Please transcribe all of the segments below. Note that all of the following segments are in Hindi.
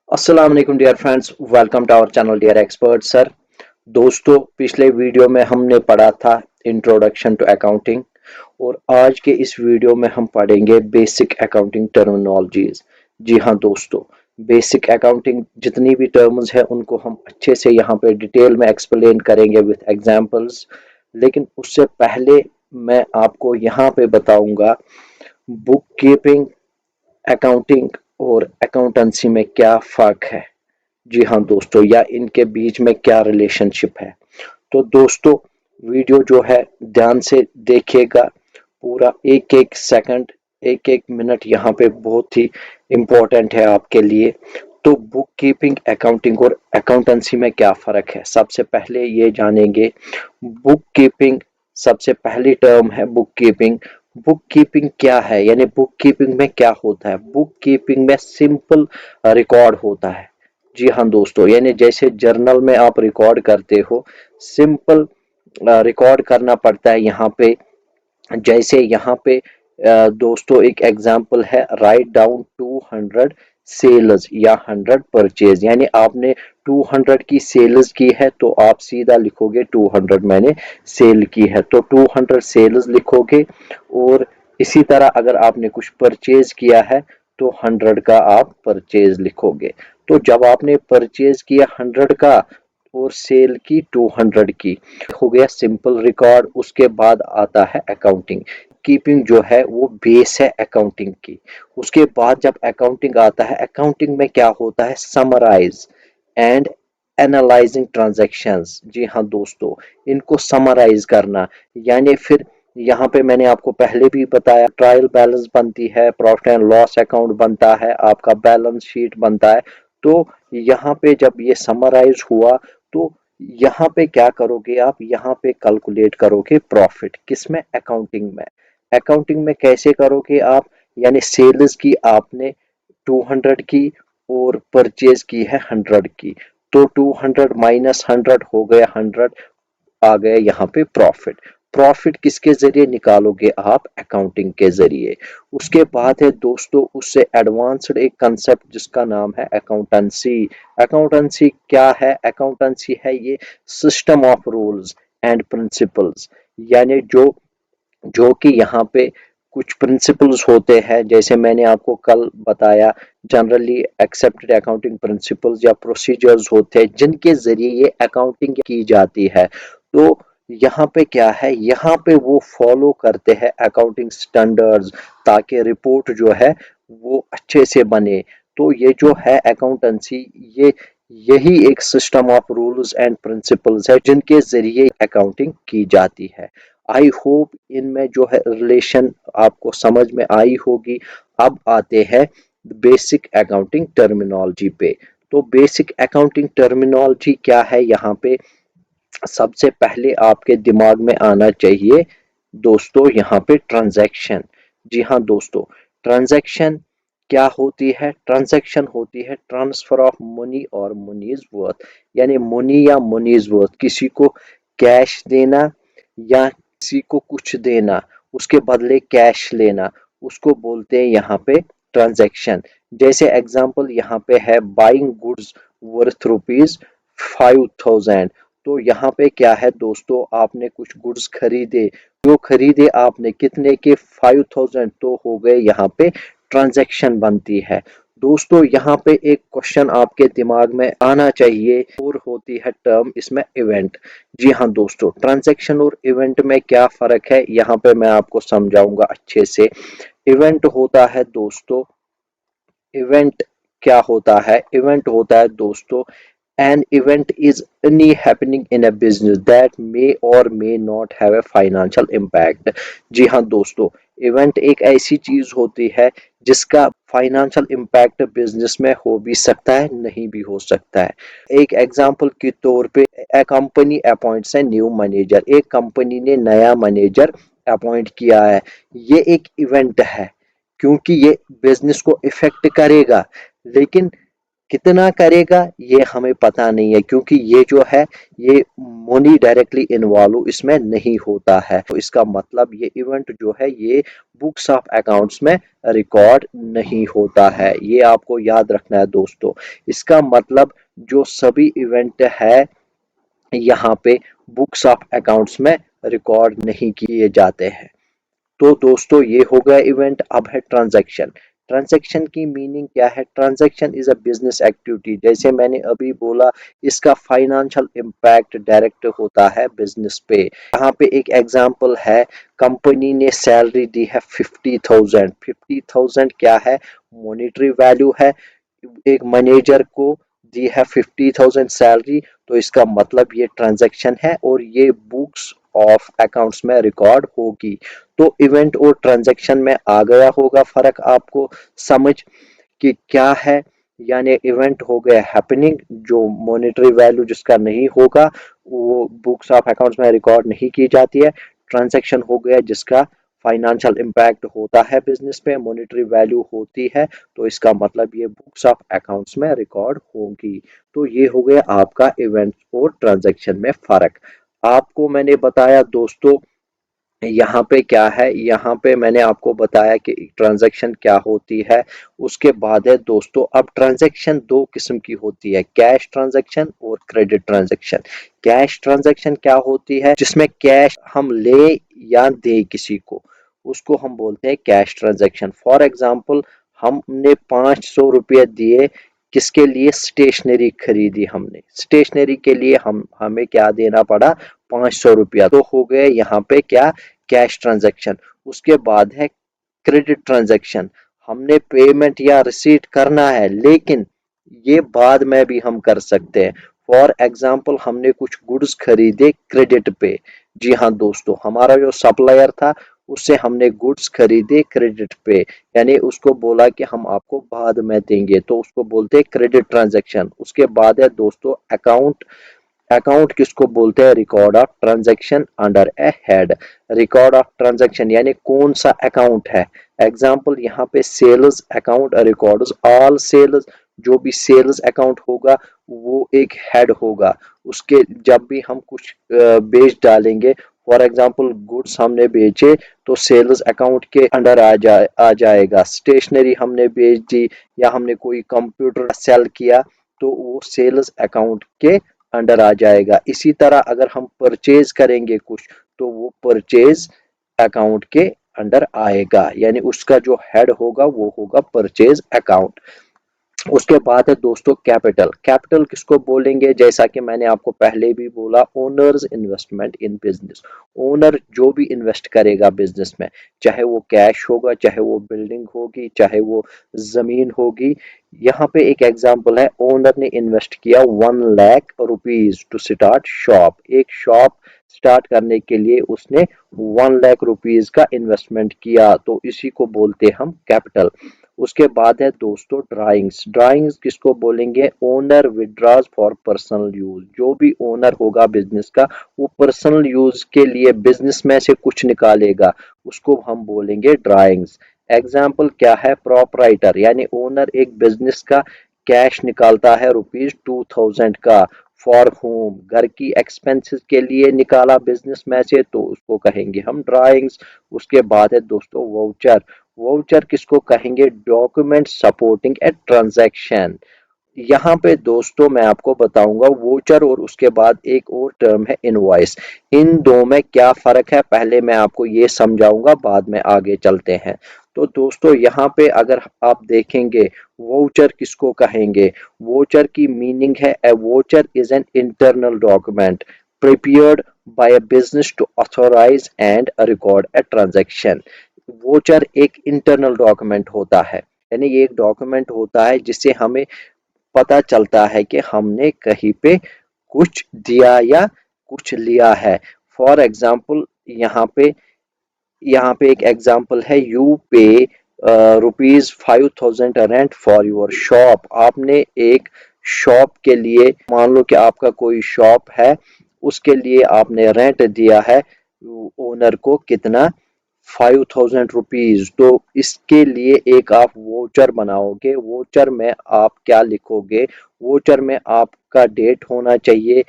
अस्सलाम वालेकुम dear friends, welcome to our channel dear expert sir. दोस्तों, पिछले वीडियो में हमने पढ़ा था इंट्रोडक्शन टू अकाउंटिंग और आज के इस वीडियो में हम पढ़ेंगे बेसिक अकाउंटिंग टर्मिनोलॉजीज। जी हाँ दोस्तों, बेसिक अकाउंटिंग जितनी भी टर्म्स है उनको हम अच्छे से यहाँ पे डिटेल में एक्सप्लेन करेंगे विथ एग्जांपल्स। लेकिन उससे पहले मैं आपको यहाँ पे बताऊंगा बुक कीपिंग, अकाउंटिंग और अकाउंटेंसी में क्या फ़र्क है। जी हाँ दोस्तों, या इनके बीच में क्या रिलेशनशिप है। तो दोस्तों, वीडियो जो है ध्यान से देखिएगा। पूरा एक एक सेकंड, एक एक मिनट यहाँ पे बहुत ही इम्पोर्टेंट है आपके लिए। तो बुक कीपिंग, अकाउंटिंग और अकाउंटेंसी में क्या फ़र्क है, सबसे पहले ये जानेंगे। बुक कीपिंग, सबसे पहली टर्म है बुक कीपिंग। बुक कीपिंग क्या है, यानी बुक कीपिंग में क्या होता है। बुक कीपिंग में सिंपल रिकॉर्ड होता है। जी हाँ दोस्तों, यानी जैसे जर्नल में आप रिकॉर्ड करते हो, सिंपल रिकॉर्ड करना पड़ता है यहाँ पे। जैसे यहाँ पे दोस्तों एक एग्जांपल है, राइट डाउन 200 सेल्स या 100 परचेज। यानी आपने 200 की सेल्स की है तो आप सीधा लिखोगे 200 मैंने सेल की है, तो 200 सेल्स लिखोगे। और इसी तरह अगर आपने कुछ परचेज किया है तो 100 का आप परचेज लिखोगे। तो जब आपने परचेज किया 100 का और सेल की 200 की, हो गया सिंपल रिकॉर्ड। उसके बाद आता है अकाउंटिंग। कीपिंग जो है वो बेस है अकाउंटिंग की। उसके बाद जब अकाउंटिंग आता है, अकाउंटिंग में क्या होता है, समराइज एंड एनालाइजिंग ट्रांजैक्शंस। जी हाँ दोस्तों, इनको समराइज करना। यानी फिर यहाँ पे मैंने आपको पहले भी बताया, ट्रायल बैलेंस बनती है, प्रॉफिट एंड लॉस अकाउंट बनता है, आपका बैलेंस शीट बनता है। तो यहाँ पे जब ये समराइज हुआ तो यहाँ पे क्या करोगे आप, यहाँ पे कैलकुलेट करोगे प्रॉफिट। किसमें, अकाउंटिंग में। अकाउंटिंग में कैसे करोगे आप, यानी सेल्स की आपने 200 की और परचेज की है 100 की, तो 200 माइनस 100 हो गया 100, आ गया यहाँ पे प्रॉफिट। प्रॉफिट किसके जरिए निकालोगे आप, अकाउंटिंग के जरिए। उसके बाद है दोस्तों उससे एडवांस्ड एक कंसेप्ट जिसका नाम है अकाउंटेंसी। अकाउंटेंसी क्या है, अकाउंटेंसी है ये system of rules and principles. यानी जो जो कि यहाँ पे कुछ प्रिंसिपल्स होते हैं, जैसे मैंने आपको कल बताया, जनरली एक्सेप्टेड अकाउंटिंग प्रिंसिपल्स या प्रोसीजर्स होते हैं जिनके जरिए ये अकाउंटिंग की जाती है। तो यहाँ पे क्या है, यहाँ पे वो फॉलो करते हैं अकाउंटिंग स्टैंडर्ड्स, ताकि रिपोर्ट जो है वो अच्छे से बने। तो ये जो है अकाउंटेंसी, ये यही एक system of rules and principles है जिनके जरिए अकाउंटिंग की जाती है। आई होप इनमें जो है रिलेशन आपको समझ में आई होगी। अब आते हैं बेसिक अकाउंटिंग टर्मिनोलॉजी पे। तो बेसिक अकाउंटिंग टर्मिनोलॉजी क्या है, यहाँ पे सबसे पहले आपके दिमाग में आना चाहिए दोस्तों यहाँ पे ट्रांजैक्शन। जी हाँ दोस्तों, ट्रांजैक्शन क्या होती है, ट्रांजैक्शन होती है ट्रांसफर ऑफ मनी और मनीज वर्थ। यानी मनी या मनीज वर्थ, किसी को कैश देना या किसी को कुछ देना, उसके बदले कैश लेना, उसको बोलते हैं यहाँ पे ट्रांजैक्शन। जैसे एग्जांपल यहाँ पे है, बाइंग गुड्स वर्थ रुपीज 5000। तो यहाँ पे क्या है दोस्तों, आपने कुछ गुड्स खरीदे, जो खरीदे आपने कितने के, 5000, तो हो गए यहाँ पे ट्रांजैक्शन बनती है। दोस्तों यहाँ पे एक क्वेश्चन आपके दिमाग में आना चाहिए, और होती है टर्म इसमें इवेंट। जी हाँ दोस्तों, ट्रांजैक्शन और इवेंट में क्या फर्क है, यहाँ पे मैं आपको समझाऊंगा अच्छे से। इवेंट होता है दोस्तों, इवेंट क्या होता है, इवेंट होता है दोस्तों, an event is any happening in a business that may or may not have a financial impact। जी हाँ दोस्तों, इवेंट एक ऐसी चीज होती है जिसका फाइनेंशियल इम्पैक्ट बिजनेस में हो भी सकता है, नहीं भी हो सकता है। एक एग्जांपल के तौर पे, a company appoints a new manager, एक कंपनी ने नया मैनेजर अपॉइंट किया है। ये एक इवेंट है क्योंकि ये बिजनेस को इफेक्ट करेगा। लेकिन कितना करेगा ये हमें पता नहीं है, क्योंकि ये जो है ये मनी डायरेक्टली इन्वॉल्व इसमें नहीं होता है। तो इसका मतलब ये इवेंट जो है ये बुक्स ऑफ अकाउंट्स में रिकॉर्ड नहीं होता है। ये आपको याद रखना है दोस्तों। इसका मतलब जो सभी इवेंट है यहाँ पे बुक्स ऑफ अकाउंट्स में रिकॉर्ड नहीं किए जाते हैं। तो दोस्तों ये हो गया इवेंट। अब है ट्रांजैक्शन। ट्रांजैक्शन की मीनिंग क्या है? Transaction is a business activity, जैसे मैंने अभी बोला इसका फाइनेंशियल इम्पैक्ट डायरेक्ट होता है बिजनेस पे। यहाँ पे एक एग्जांपल है, कंपनी ने सैलरी दी है 50,000। 50,000 क्या है? मॉनेटरी वैल्यू है। एक मैनेजर को दी है 50,000 सैलरी, तो इसका मतलब ये ट्रांजैक्शन है और ये बुक्स ऑफ अकाउंट्स में रिकॉर्ड होगी। तो इवेंट और ट्रांजैक्शन में आ गया होगा फर्क आपको समझ कि क्या है। यानी इवेंट हो गया हैपनिंग जो मॉनेटरी वैल्यू जिसका नहीं होगा, वो बुक्स ऑफ अकाउंट्स में रिकॉर्ड नहीं की जाती है। ट्रांजैक्शन हो गया जिसका फाइनेंशियल इम्पैक्ट होता है बिजनेस पे, मॉनेटरी वैल्यू होती है, तो इसका मतलब ये बुक्स ऑफ अकाउंट्स में रिकॉर्ड होगी। तो ये हो गया आपका इवेंट और ट्रांजैक्शन में फर्क। आपको मैंने बताया दोस्तों यहाँ पे क्या है, यहाँ पे मैंने आपको बताया कि ट्रांजैक्शन क्या होती है। उसके बाद है दोस्तों, अब ट्रांजैक्शन दो किस्म की होती है, कैश ट्रांजैक्शन और क्रेडिट ट्रांजैक्शन। कैश ट्रांजैक्शन क्या होती है? जिसमें कैश हम ले या दे किसी को, उसको हम बोलते हैं कैश ट्रांजैक्शन। फॉर एग्जाम्पल, हमने 500 रुपये दिए, किसके लिए? स्टेशनरी खरीदी हमने, स्टेशनरी के लिए हमें क्या देना पड़ा? 500 रुपया। तो हो गए यहाँ पे क्या? Cash transaction. उसके बाद है क्रेडिट ट्रांजैक्शन। हमने पेमेंट या रिसीट करना है, लेकिन ये बाद में भी हम कर सकते हैं। फॉर एग्जाम्पल, हमने कुछ गुड्स खरीदे क्रेडिट पे। जी हाँ दोस्तों, हमारा जो सप्लायर था उससे हमने गुड्स खरीदे क्रेडिट पे, यानी उसको बोला कि हम आपको बाद में देंगे, तो उसको बोलते हैं क्रेडिट ट्रांजैक्शन। उसके बाद है दोस्तों अकाउंट। अकाउंट किसको बोलते हैं? Record of transaction under a head. Record of transaction यानी कौन सा अकाउंट है। एग्जांपल यहाँ पे sales account records all sales. जो भी सेल्स अकाउंट होगा वो एक हेड होगा, उसके जब भी हम कुछ बेच डालेंगे, फॉर एग्जांपल गुड्स हमने बेचे तो सेल्स अकाउंट के अंडर आ जाएगा। स्टेशनरी हमने बेच दी या हमने कोई कंप्यूटर सेल किया तो वो सेल्स अकाउंट के अंडर आ जाएगा। इसी तरह अगर हम परचेज करेंगे कुछ, तो वो परचेज अकाउंट के अंडर आएगा, यानी उसका जो हेड होगा वो होगा परचेज अकाउंट। उसके बाद है दोस्तों कैपिटल। कैपिटल किसको बोलेंगे? जैसा कि मैंने आपको पहले भी बोला, owners investment in business. Owner जो भी इन्वेस्ट करेगा बिजनेस में, चाहे वो कैश होगा, चाहे वो बिल्डिंग होगी, चाहे वो जमीन होगी। यहाँ पे एक एग्जांपल है, ओनर ने इन्वेस्ट किया 1 lakh rupees to start shop. एक शॉप स्टार्ट करने के लिए उसने 1 लाख रुपीज का इन्वेस्टमेंट किया, तो इसी को बोलते हम कैपिटल। उसके बाद है दोस्तों ड्राइंग्स। ड्राइंग्स किसको बोलेंगे? Owner withdraws for personal use. जो भी ओनर होगा बिजनेस का, वो पर्सनल यूज के लिए बिजनेस में से कुछ निकालेगा, उसको हम बोलेंगे ड्राइंग्स। एग्जाम्पल क्या है? प्रोपराइटर यानी ओनर एक बिजनेस का कैश निकालता है ₹2000 का, फॉर होम घर की एक्सपेंसेस के लिए निकाला बिजनेस में से, तो उसको कहेंगे हम ड्राइंग्स। उसके बाद है दोस्तों वाउचर। वाउचर किसको कहेंगे? Document supporting a transaction. यहाँ पे दोस्तों मैं आपको बताऊंगा वोचर और उसके बाद एक और टर्म है इनवॉइस। इन दो में क्या फर्क है पहले मैं आपको ये समझाऊंगा, बाद में आगे चलते हैं। तो दोस्तों यहाँ पे अगर आप देखेंगे वोचर किसको कहेंगे? वोचर की मीनिंग है, a voucher is an internal document prepared by a business to authorize and record a transaction। Voucher एक इंटरनल डॉक्यूमेंट होता है, यानी ये एक डॉक्यूमेंट होता है जिससे हमें पता चलता है कि हमने कहीं पे कुछ दिया या कुछ लिया है। फॉर एग्जाम्पल यहाँ पे एक एग्जाम्पल है, यू पे ₹5,000 रेंट फॉर योर शॉप। आपने एक शॉप के लिए, मान लो कि आपका कोई शॉप है, उसके लिए आपने रेंट दिया है ओनर को कितना? ₹5000। तो इसके लिए एक आप वोचर बनाओगे। वोचर में आप क्या लिखोगे? वोचर में आपका डेट होना चाहिए,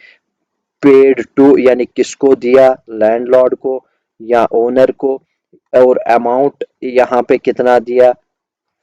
पेड टू यानी किसको दिया, लैंडलॉर्ड को या ओनर को, और अमाउंट यहाँ पे कितना दिया,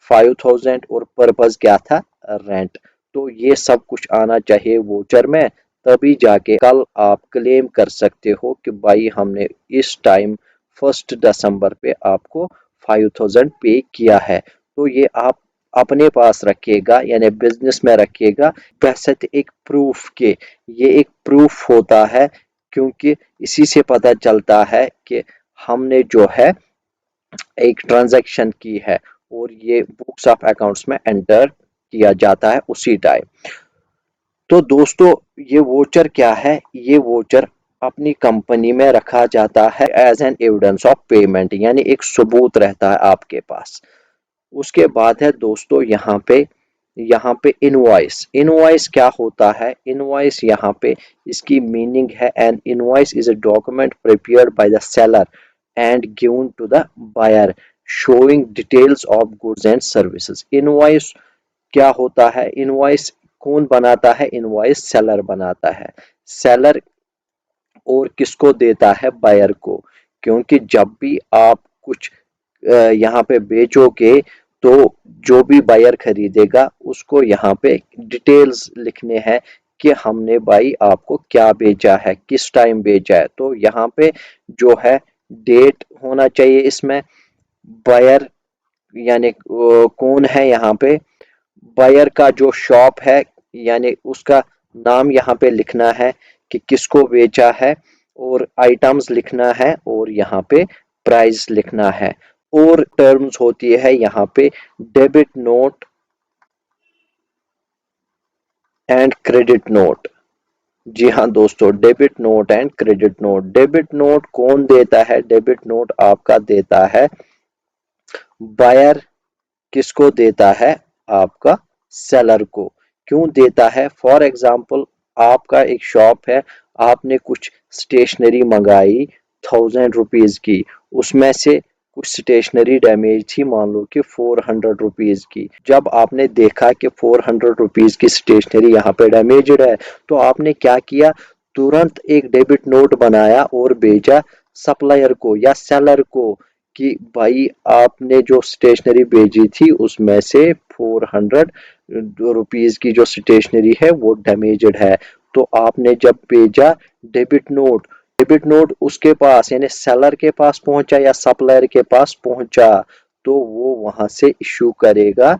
5000, और पर्पस क्या था, रेंट। तो ये सब कुछ आना चाहिए वोचर में, तभी जाके कल आप क्लेम कर सकते हो कि भाई हमने इस टाइम 1 दिसंबर पे आपको 5000 पे किया है। तो ये आप अपने पास रखिएगा, यानी बिजनेस में रखिएगा, बहसत एक प्रूफ के। ये एक प्रूफ होता है, क्योंकि इसी से पता चलता है कि हमने जो है एक ट्रांजैक्शन की है, और ये बुक्स ऑफ अकाउंट्स में एंटर किया जाता है उसी टाइम। तो दोस्तों, ये वोचर क्या है? ये वोचर अपनी कंपनी में रखा जाता है as an evidence of payment, यानी एक सबूत रहता है आपके पास। उसके बाद है दोस्तों यहाँ पे इनवॉइस। इनवॉइस क्या होता है? इनवॉइस यहाँ पे इसकी मीनिंग है, an invoice is a document prepared by the seller and given to the buyer showing details of goods and services. Invoice क्या होता है? इनवॉइस कौन बनाता है? इनवॉइस सेलर बनाता है। सेलर और किसको देता है? बायर को। क्योंकि जब भी आप कुछ यहाँ पे बेचोगे, तो जो भी बायर खरीदेगा उसको यहाँ पे डिटेल्स लिखने हैं कि हमने भाई आपको क्या बेचा है, किस टाइम बेचा है। तो यहाँ पे जो है डेट होना चाहिए इसमें, बायर यानी कौन है यहाँ पे, बायर का जो शॉप है, यानी उसका नाम यहाँ पे लिखना है कि किसको बेचा है, और आइटम्स लिखना है, और यहाँ पे प्राइस लिखना है। और टर्म्स होती है यहाँ पे debit note and credit note. जी हाँ दोस्तों, debit note and credit note. Debit note कौन देता है? डेबिट नोट आपका देता है बायर। किसको देता है? आपका सेलर को। क्यों देता है? फॉर एग्जाम्पल, आपका एक शॉप है, आपने कुछ स्टेशनरी मंगाई 1000 रुपीज की, उसमें से कुछ स्टेशनरी डैमेज थी, मान लो कि 400 रुपीज की। जब आपने देखा कि 400 रुपीज की स्टेशनरी यहाँ पे डैमेज्ड है, तो आपने क्या किया? तुरंत एक डेबिट नोट बनाया और भेजा सप्लायर को या सेलर को कि भाई आपने जो स्टेशनरी भेजी थी उसमें से 400 रुपीज की जो स्टेशनरी है वो डैमेज्ड है। तो आपने जब भेजा डेबिट नोट, डेबिट नोट उसके पास यानी सेलर के पास पहुंचा या सप्लायर के पास पहुंचा, तो वो वहां से इशू करेगा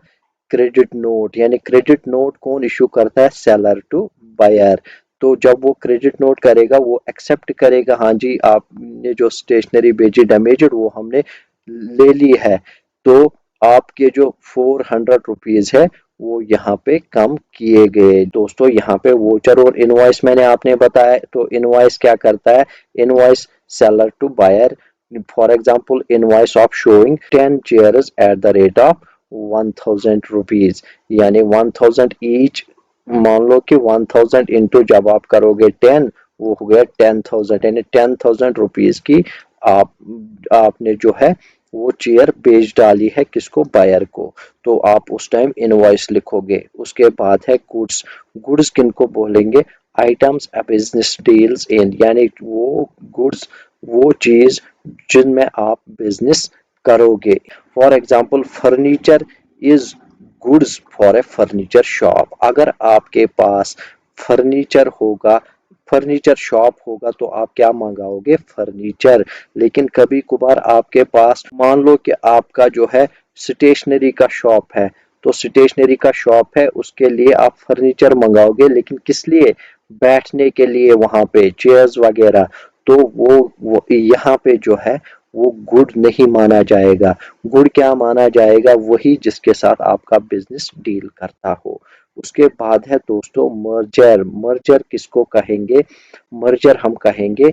क्रेडिट नोट। यानी क्रेडिट नोट कौन इशू करता है? Seller to buyer. तो जब वो क्रेडिट नोट करेगा, वो एक्सेप्ट करेगा, हाँ जी आपने जो स्टेशनरी भेजी डैमेज्ड वो हमने ले ली है, तो आपके जो 400 रुपीज है वो यहाँ पे कम किए गए। दोस्तों, यहाँ पे वोचर और इनवॉइस मैंने आपने बताया। तो इनवॉइस क्या करता है? Invoice seller to buyer. For example, invoice of showing 10 chairs at the rate of 1000 rupees, यानी 1000 ईच। मान लो कि 1000 इंटू जब आप करोगे 10, वो हो गया 10,000, यानी 10,000 रुपीज की आप आपने जो है वो चेयर बेच डाली है, किसको? बायर को। तो आप उस टाइम इनवॉइस लिखोगे। उसके बाद है गुड्स। गुड्स किनको बोलेंगे? Items a business deals in, यानी वो गुड्स, वो चीज जिनमें आप बिजनेस करोगे। For example, furniture is goods for a furniture shop. अगर आपके पास फर्नीचर होगा, फर्नीचर शॉप होगा, तो आप क्या मंगाओगे? फर्नीचर। लेकिन कभी कभार आपके पास, मान लो कि आपका जो है स्टेशनरी का शॉप है, तो स्टेशनरी का शॉप है, उसके लिए आप फर्नीचर मंगाओगे, लेकिन किस लिए? बैठने के लिए, वहां पे चेयर्स वगैरह। तो वो यहाँ पे जो है वो गुड नहीं माना जाएगा। गुड क्या माना जाएगा? वही जिसके साथ आपका बिजनेस डील करता हो। उसके बाद है दोस्तों मर्जर। मर्जर किसको कहेंगे? मर्जर हम कहेंगे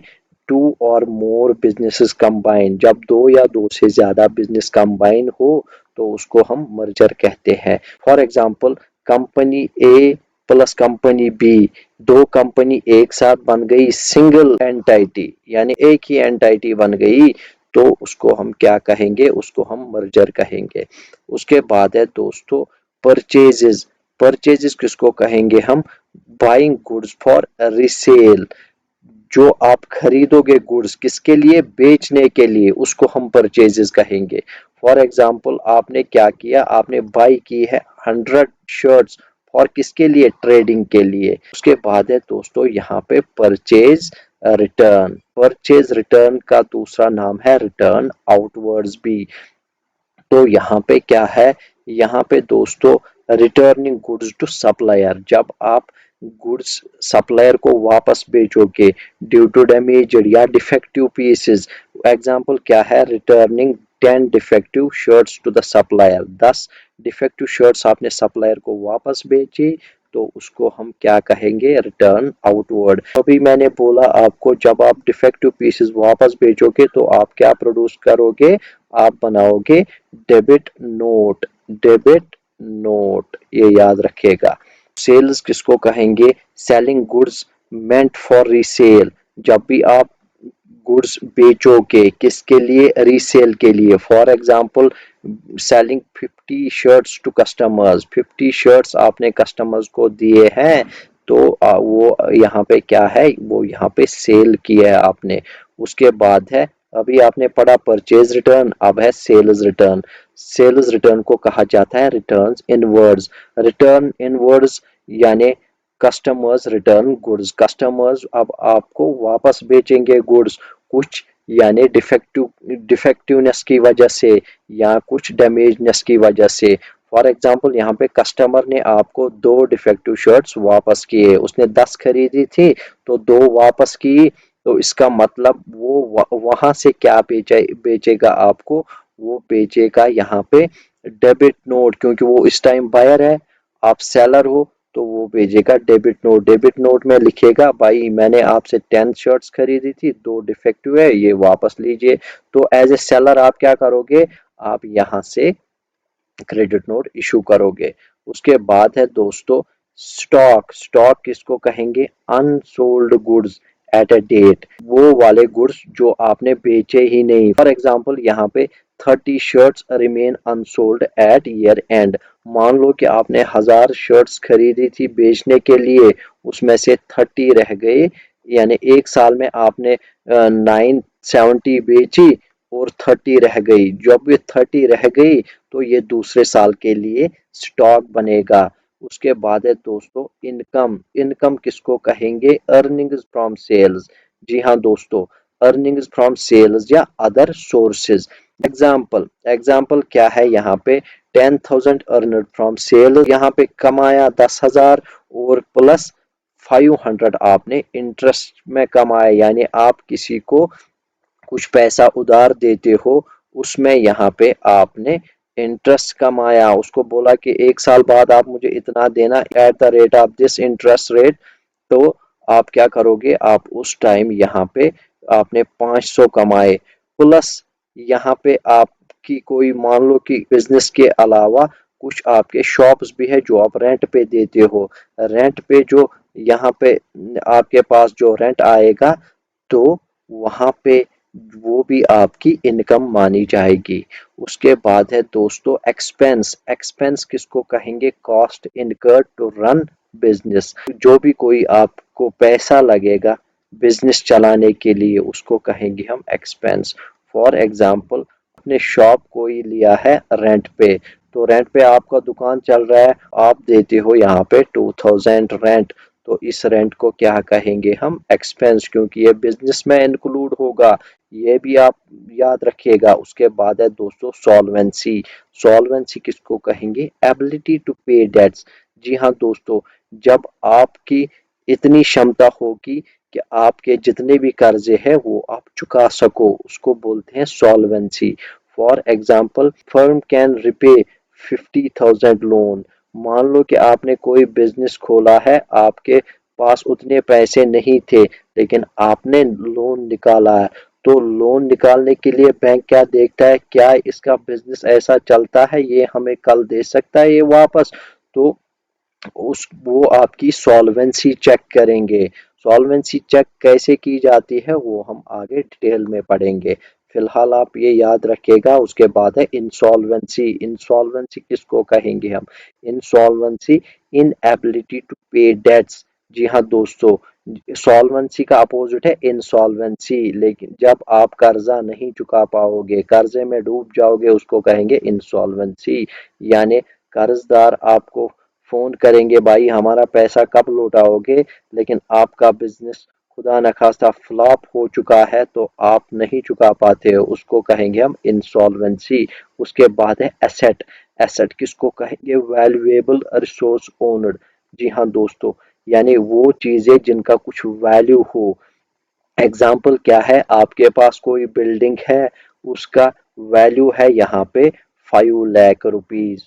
टू और मोर बिजनेसेस कंबाइन। जब दो या दो से ज्यादा बिजनेस कंबाइन हो तो उसको हम मर्जर कहते हैं। For example, company A plus company B, दो कंपनी एक साथ बन गई, सिंगल एंटाइटी, यानी एक ही एंटाइटी बन गई, तो उसको हम क्या कहेंगे, उसको हम मर्जर कहेंगे। उसके बाद है दोस्तों परचेजेस। परचेजेस किसको कहेंगे हम, बाइंग गुड्स फॉर रिसेल। जो आप खरीदोगे गुड्स किसके लिए, बेचने के लिए, उसको हम परचेजेस कहेंगे। फॉर एग्जाम्पल आपने क्या किया, आपने बाई की है 100 शर्ट्स और किसके लिए, ट्रेडिंग के लिए। उसके बाद है दोस्तों यहाँ पे परचेज रिटर्न। परचेज रिटर्न का दूसरा नाम है रिटर्न आउटवर्ड्स भी। तो यहाँ पे क्या है, यहाँ पे दोस्तों रिटर्निंग गुड्स टू सप्लायर, जब आप गुड्स सप्लायर को वापस बेचोगे ड्यू टू डैमेज या डिफेक्टिव पीसेस। एग्जांपल क्या है, returning 10 defective shirts to the supplier, 10 defective shirts आपने सप्लायर को वापस बेची, तो उसको हम क्या कहेंगे, रिटर्न आउटवर्ड। अभी मैंने बोला आपको, जब आप डिफेक्टिव पीसेस वापस बेचोगे तो आप क्या प्रोड्यूस करोगे, आप बनाओगे डेबिट नोट। डेबिट नोट, ये याद रखिएगा। सेल्स किसको कहेंगे, selling goods meant for resale. जब भी आप गुड्स बेचोगे किसके लिए, रीसेल के लिए। For example selling 50 shirts to customers, 50 shirts आपने कस्टमर्स को दिए हैं, तो वो यहाँ पे क्या है, वो यहाँ पे सेल किया है आपने। उसके बाद है, अभी आपने पढ़ा परचेज रिटर्न, अब है सेल्स रिटर्न। सेल्स रिटर्न को कहा जाता है रिटर्न्स इनवर्ड्स। रिटर्न इनवर्ड्स यानी कस्टमर्स रिटर्न गुड्स। कस्टमर्स अब आपको वापस बेचेंगे गुड्स, कुछ यानी डिफेक्टिवनेस की वजह से या कुछ डैमेजनेस की वजह से। फॉर एग्जांपल यहाँ पे कस्टमर ने आपको 2 डिफेक्टिव शर्ट्स वापस किए, उसने 10 खरीदी थी तो 2 वापस की, तो इसका मतलब वो वहां से क्या बेचेगा आपको, वो बेचेगा यहाँ पे डेबिट नोट, क्योंकि वो इस टाइम बायर है, आप सेलर हो, तो वो भेजेगा डेबिट नोट। डेबिट नोट में लिखेगा भाई मैंने आपसे 10 शर्ट्स खरीदी थी, 2 डिफेक्टिव है, ये वापस लीजिए। तो एज ए सेलर आप क्या करोगे, आप यहाँ से क्रेडिट नोट इशू करोगे। उसके बाद है दोस्तों स्टॉक। स्टॉक किसको कहेंगे, unsold goods at a date, वो वाले गुड्स जो आपने बेचे ही नहीं। फॉर एग्जांपल यहाँ पे 30 shirts remain unsold at year end. मान लो कि आपने 1000 शर्ट्स खरीदी थी बेचने के लिए, उसमें से 30 रह गए, यानी एक साल में आपने 970 बेची और 30 रह गई। जब ये 30 रह गई तो ये दूसरे साल के लिए स्टॉक बनेगा। उसके बाद है दोस्तों इनकम। इनकम किसको कहेंगे, अर्निंग्स फ्रॉम सेल्स। जी हाँ दोस्तों, अर्निंग्स फ्रॉम सेल्स या अदर सोर्सेज। एग्जाम्पल, एग्जाम्पल क्या है यहाँ पे, 10,000 अर्नड फ्रॉम सेल, यहाँ पे कमाया 10,000 और प्लस 500 आपने इंटरेस्ट में कमाया, यानी आप किसी को कुछ पैसा उधार देते हो, उसमें यहाँ पे आपने इंटरेस्ट कमाया, उसको बोला कि 1 साल बाद आप मुझे इतना देना eight the rate of this interest rate. तो आप क्या करोगे, आप उस टाइम यहाँ पे आपने 500 कमाए, प्लस यहाँ पे आपकी कोई मान लो कि बिजनेस के अलावा कुछ आपके शॉप्स भी है जो आप रेंट पे देते हो। रेंट पे जो यहाँ पे आपके पास जो रेंट आएगा, तो वहाँ पे वो भी आपकी इनकम मानी जाएगी। उसके बाद है दोस्तों एक्सपेंस। एक्सपेंस किसको कहेंगे, cost incurred to run business. जो भी कोई आपको पैसा लगेगा बिजनेस चलाने के लिए, उसको कहेंगे हम एक्सपेंस। फॉर एग्जाम्पल आपने शॉप कोई लिया है रेंट पे, तो रेंट पे आपका दुकान चल रहा है, आप देते हो यहाँ पे 2000 रेंट, तो इस रेंट को क्या कहेंगे हम, एक्सपेंस, क्योंकि ये बिजनेस में इंक्लूड होगा, ये भी आप याद रखिएगा। उसके बाद है दोस्तों सॉल्वेंसी। सॉल्वेंसी किसको कहेंगे, एबिलिटी टू पे डेट्स। जी हाँ दोस्तों, जब आपकी इतनी क्षमता होगी कि आपके जितने भी कर्जे हैं वो आप चुका सको, उसको बोलते हैं solvency. For example firm can repay 50,000 loan. मान लो कि आपने कोई बिजनेस खोला है, आपके पास उतने पैसे नहीं थे, लेकिन आपने लोन निकाला है, तो लोन निकालने के लिए बैंक क्या देखता है, क्या इसका बिजनेस ऐसा चलता है, ये हमें कल दे सकता है ये वापस। तो उस वो आपकी सॉल्वेंसी चेक करेंगे। सॉल्वेंसी चेक कैसे की जाती है वो हम आगे डिटेल में पढ़ेंगे। फिलहाल आप ये याद रखिएगा। उसके बाद है इंसॉल्वेंसी। इंसॉल्वेंसी किसको कहेंगे हम? इंसॉल्वेंसी, इनएबिलिटी टू पे डेट्स। जी हाँ दोस्तों, सॉल्वेंसी का अपोजिट है इंसॉल्वेंसी। लेकिन जब आप कर्जा नहीं चुका पाओगे, कर्जे में डूब जाओगे, उसको कहेंगे इंसॉल्वेंसी। यानी कर्जदार आपको फोन करेंगे, भाई हमारा पैसा कब लौटाओगे, लेकिन आपका बिजनेस खुदा न खास्ता फ्लॉप हो चुका है तो आप नहीं चुका पाते हो, उसको कहेंगे हम इंसॉल्वेंसी। उसके बाद है एसेट। एसेट किसको कहेंगे? Valuable resource owner. जी हाँ दोस्तों, यानी वो चीजें जिनका कुछ वैल्यू हो। एग्जाम्पल क्या है? आपके पास कोई बिल्डिंग है, उसका वैल्यू है यहाँ पे 5 लाख रुपीज।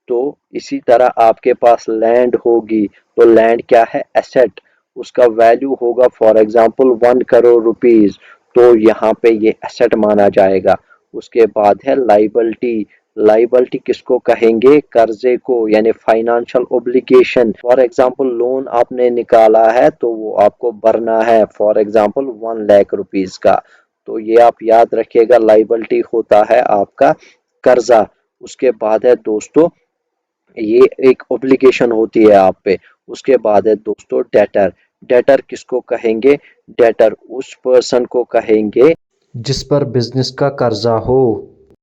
तो इसी तरह आपके पास लैंड होगी, तो लैंड क्या है? एसेट। उसका वैल्यू होगा फॉर एग्जाम्पल 1 करोड़ रुपीज, तो यहाँ पे ये एसेट माना जाएगा। उसके बाद है लाइबिलिटी। लाइबिलिटी किसको कहेंगे? कर्जे को, यानी financial obligation. For example loan आपने निकाला है तो वो आपको भरना है, फॉर एग्जांपल 1 लाख रुपीज का। तो ये आप याद रखिएगा, लाइबिलिटी होता है आपका कर्जा। उसके बाद है दोस्तों, ये एक ओब्लिगेशन होती है आप पे। उसके बाद है दोस्तों डेटर। डेटर किसको कहेंगे? डेटर उस पर्सन को कहेंगे जिस पर बिजनेस का कर्जा हो।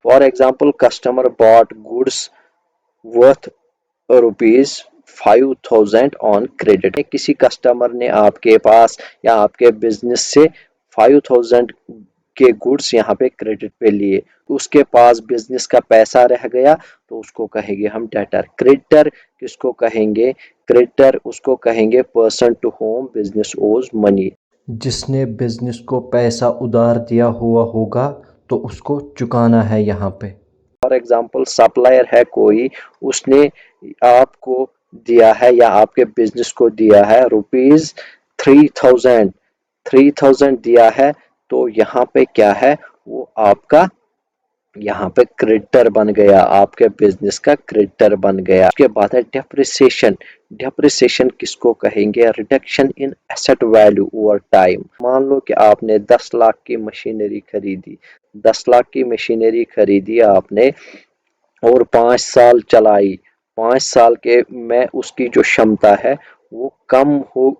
For example customer bought goods worth rupees 5,000 on credit. किसी कस्टमर ने आपके पास या आपके बिजनेस से 5,000 के गुड्स यहाँ पे क्रेडिट पे लिए, उसके पास बिजनेस का पैसा रह गया, तो उसको कहेंगे हम डेटर। क्रेडिटर किसको कहेंगे? क्रेडिटर उसको कहेंगे पर्सन टू होम बिजनेस ओज मनी, जिसने बिजनेस को पैसा उधार दिया हुआ होगा तो उसको चुकाना है यहाँ पे। फॉर एग्जाम्पल सप्लायर है कोई, उसने आपको दिया है या आपके बिजनेस को दिया है रुपीज 3,000, 3,000 दिया है, तो यहाँ पे क्या है? वो आपका यहाँ पे क्रेडिटर बन गया, आपके बिजनेस का क्रेडिटर बन गया। उसके बाद है डेप्रिसिएशन। डेप्रिसिएशन किसको कहेंगे? Reduction in asset value over time. मान लो कि आपने 10 लाख की मशीनरी खरीदी, 10 लाख की मशीनरी खरीदी आपने और 5 साल चलाई। 5 साल के में उसकी जो क्षमता है वो कम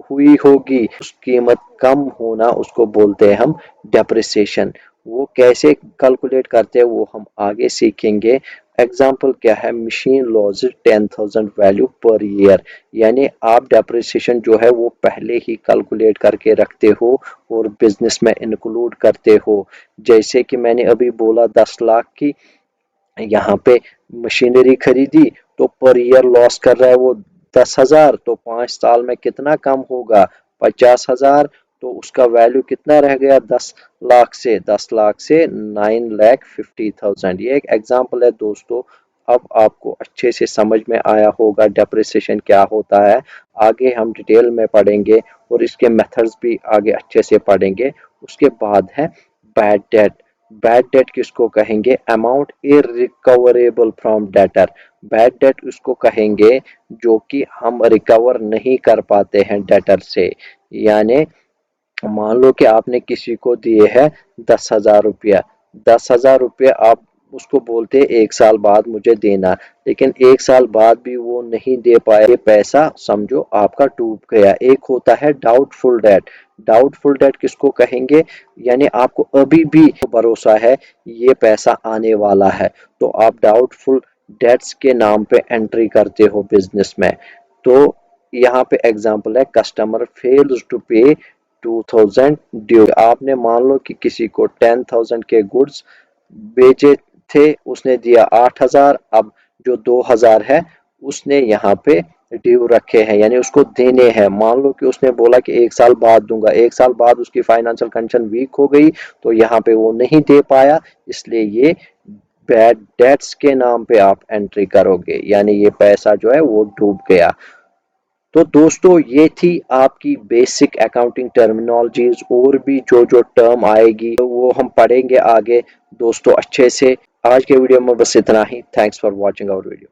हुई होगी। उस कीमत कम होना, उसको बोलते हैं हम डेप्रिसिएशन। वो कैसे कैलकुलेट करते हैं वो हम आगे सीखेंगे। एग्जाम्पल क्या है? Machine loss 10,000 value per year. यानी आप डेप्रिसिएशन जो है वो पहले ही कैलकुलेट करके रखते हो और बिजनेस में इंक्लूड करते हो। जैसे कि मैंने अभी बोला 10 लाख की यहाँ पे मशीनरी खरीदी, तो पर ईयर लॉस कर रहा है वो 10,000, तो 5 साल में कितना कम होगा? 50,000। तो उसका वैल्यू कितना रह गया? 10 लाख से 9,50,000। ये एक एग्जांपल है दोस्तों। अब आपको अच्छे से समझ में आया होगा डेप्रिसिएशन क्या होता है। आगे हम डिटेल में पढ़ेंगे और इसके मेथड्स भी आगे अच्छे से पढ़ेंगे। उसके बाद है बैड डेट। बैड डेट किसको कहेंगे? Amount irrecoverable from debtor. Bad debt उसको कहेंगे जो कि हम रिकवर नहीं कर पाते हैं डेटर से। यानी मान लो कि आपने किसी को दिए है 10,000 रुपया, 10,000 रुपया आप उसको बोलते 1 साल बाद मुझे देना, लेकिन 1 साल बाद भी वो नहीं दे पाया, ये पैसा समझो आपका डूब गया। एक होता है डाउटफुल डेट। डाउटफुल डेट किसको कहेंगे? यानी आपको अभी भी भरोसा है ये पैसा आने वाला है, तो आप डाउटफुल डेट्स के नाम पे एंट्री करते हो बिजनेस में। तो यहाँ पे एग्जांपल है कस्टमर फेल्स टू पे 2,000 ड्यू। आपने मान लो कि किसी को 10,000 के गुड्स बेचे थे, उसने दिया 8,000, अब जो 2,000 है उसने यहाँ पे ड्यू रखे हैं, यानी उसको देने हैं। मान लो कि उसने बोला कि 1 साल बाद दूंगा, 1 साल बाद उसकी फाइनेंशियल कंडीशन वीक हो गई, तो यहाँ पे वो नहीं दे पाया, इसलिए ये बैड डेट्स के नाम पे आप एंट्री करोगे, यानी ये पैसा जो है वो डूब गया। तो दोस्तों ये थी आपकी बेसिक अकाउंटिंग टर्मिनोलॉजीज, और भी जो जो टर्म आएगी तो वो हम पढ़ेंगे आगे दोस्तों अच्छे से। आज के वीडियो में बस इतना ही। Thanks for watching our video.